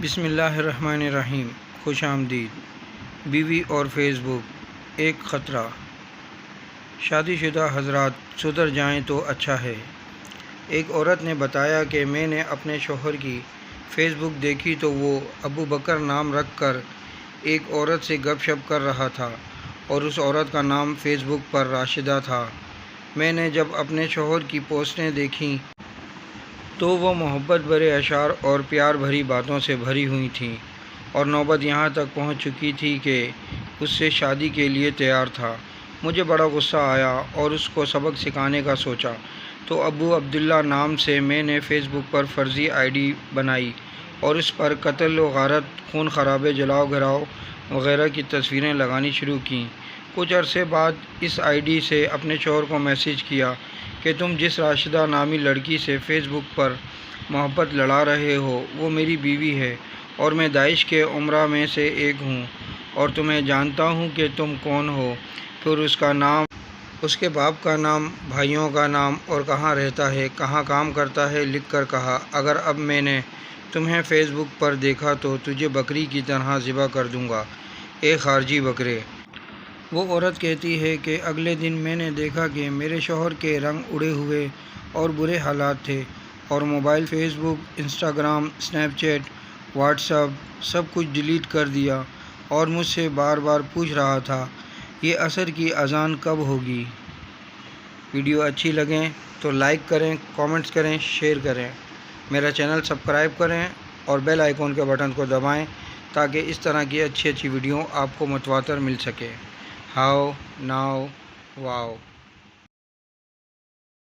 بسم اللہ الرحمن الرحیم۔ خوش آمدید۔ بیوی اور فیس بک ایک خطرہ۔ شادی شدہ حضرات سدھر جائیں تو اچھا ہے۔ ایک عورت نے بتایا کہ میں نے اپنے شوہر کی فیس بک دیکھی تو وہ ابو بکر نام رکھ کر ایک عورت سے گپ شپ کر رہا تھا اور اس عورت کا نام فیس بک پر راشدہ تھا۔ میں نے جب اپنے شوہر کی پوسٹیں دیکھیں تو وہ محبت بھرے اشعار اور پیار بھری باتوں سے بھری ہوئی تھیں اور نوبت یہاں تک پہنچ چکی تھی کہ اس سے شادی کے لیے تیار تھا۔ مجھے بڑا غصہ آیا اور اس کو سبق سکھانے کا سوچا تو ابو عبداللہ نام سے میں نے فیس بک پر فرضی آئی ڈی بنائی اور اس پر قتل و غارت، خون خرابے، جلاؤ گھراؤ وغیرہ کی تصویریں لگانی شروع کیں۔ کچھ عرصے بعد اس آئی ڈی سے اپنے شوہر کو میسیج کیا کہ تم جس راشدہ نامی لڑکی سے فیس بک پر محبت لڑا رہے ہو وہ میری بیوی ہے اور میں داعش کے عمرہ میں سے ایک ہوں اور تمہیں جانتا ہوں کہ تم کون ہو۔ پھر اس کا نام، اس کے باپ کا نام، بھائیوں کا نام اور کہاں رہتا ہے، کہاں کام کرتا ہے لکھ کر کہا، اگر اب میں نے تمہیں فیس بک پر دیکھا تو تجھے بکری کی طرح ذبح کر دوں گا، اے خارجی بکرے۔ وہ عورت کہتی ہے کہ اگلے دن میں نے دیکھا کہ میرے شوہر کے رنگ اڑے ہوئے اور برے حالات تھے اور mobile, Facebook, Instagram, Snapchat, WhatsApp سب کچھ ڈیلیٹ کر دیا اور مجھ سے بار بار پوچھ رہا تھا یہ عصر کی اذان کب ہوگی۔ ویڈیو اچھی لگیں تو لائک کریں، کامنٹس کریں، شیئر کریں، میرا چینل سبسکرائب کریں اور بیل آئیکن کے بٹن کو دبائیں تاکہ اس طرح کی اچھی ویڈیو آپ کو متواتر مل سکے۔ How now wow.